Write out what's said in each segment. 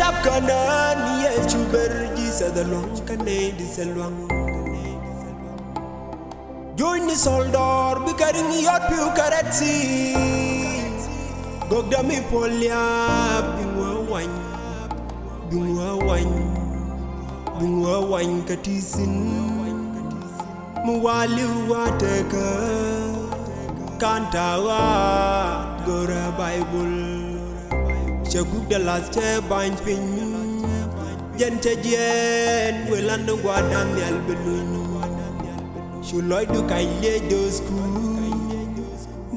chap kanan ye chuber ji sadalong kane di selwang join ni soldor bi karing yot piu karetsi gogdami polya bingwa wany katisin muwali wateka kantawa gora bible chaguk de las che bain pin jen che jen welan gwa daniel belun shuloy du kai le dosku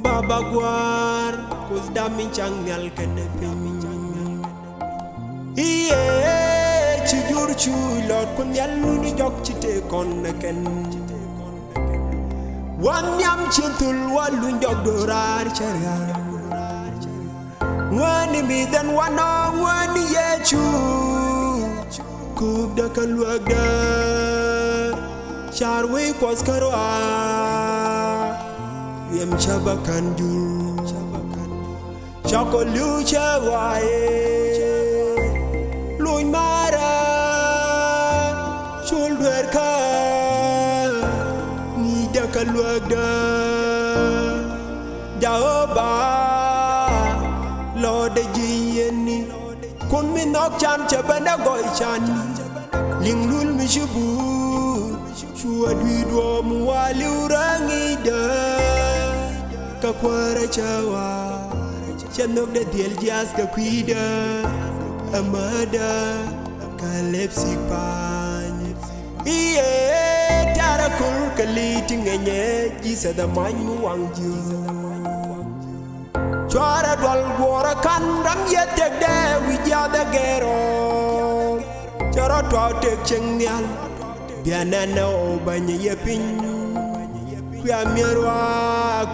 baba gwar kus damin changal kene pin iye chujur chulot kun yalu ni jok chite kon ken wan yam chintul walu jok dorar charia wani mi dan wana wani yechu kub da kalwagda sharwe kwas karwa yam chabakan jul chako liu chawaye luin mara shoulder ka ni da kalwagda jaoba lo de jiyeni kun mi nok chan chabana goy chan ling lul mi shubu shua dwi do mu wali urangi da ka kwara chawa chanok de diel jas ka kwida amada kalepsi pan iye tara kul kaliti ngenye jisa da manyu wangju chwara dwal gwora kandam yetek de wijya da gero chara twa tek chengyal bianana obanye yepin kwa mirwa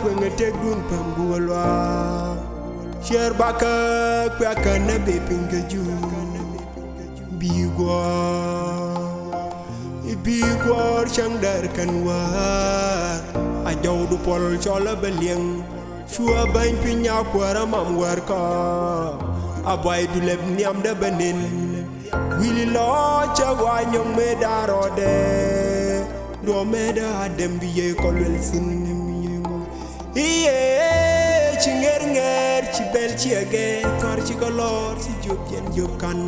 kwenye tegdun pambulwa sher baka kwa kana bepingeju bigwar chandar kanwar ajaw du pol chola belieng shua bain pinya kwara mamwar ka abai du leb niam da benin wili lo chawa nyong me darode do me da dem biye kolwel sin iye chinger nger chibel chiage kar chikolor si jopien jokan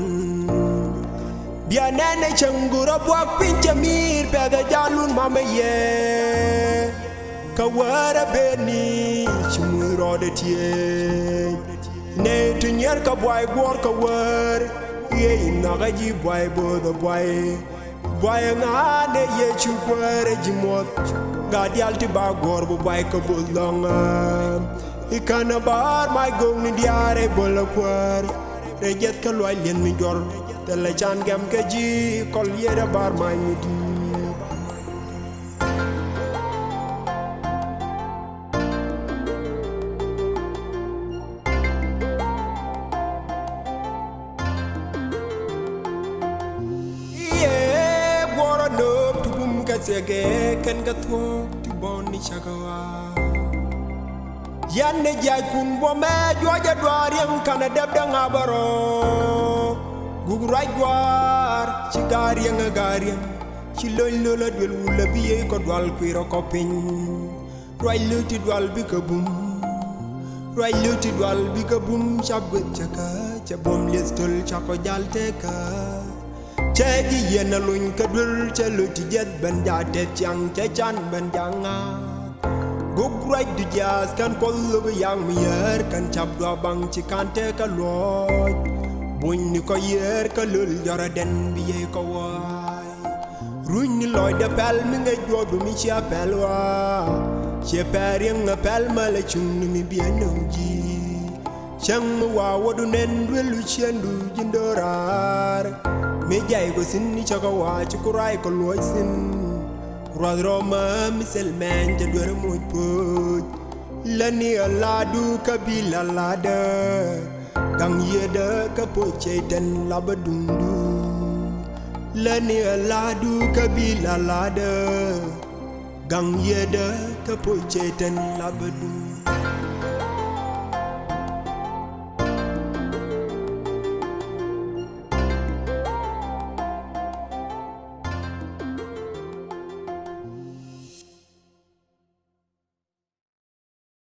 bianene changura bwak pinche mir peda jalun mama ye kawara beni chimuro de tie ne tunyer ka boy gor kawar ye inaga ji boy bo the boy ngane ye chukware jimot gadial ti ba gor bo boy ka bolonga ikana bar my gong ni diare bolakwar rejet ka loy len mi jor tele chan gam ke ji kol yera bar my mi di sege ken ga thok ti bon ni chagawa yanne jay kun bo me joja dwar yang kana deb da ngabaro gugu ray gwar ci gar yang ci lol lola del wula biye ko dwal kwiro ko pin ray luti dwal bi ka bum ray luti dwal bi ka bum chabbe chaka chabom lestol chako jalte ka chegi yena luñ ka dul ca luti jet ben jaate chang ca chan ben janga gug right du jas kan ko lu yang mi yer kan chab do bang ci kante ka loj buñ ni ko yer ka lul jara den biye ko way ruñ ni loy de pel mi nga jodu mi ci appel wa ci per yang appel mala chung ni mi bien ji chang wa wodu nen welu chendu jindorar me jay go sin ni chaga wa ci kuray ko loy sin rodroma misel men je dor moy poj lani ala du kabila lada gang yeda ka poche den labadundu lani ala du kabila lada gang yeda ka poche den labadundu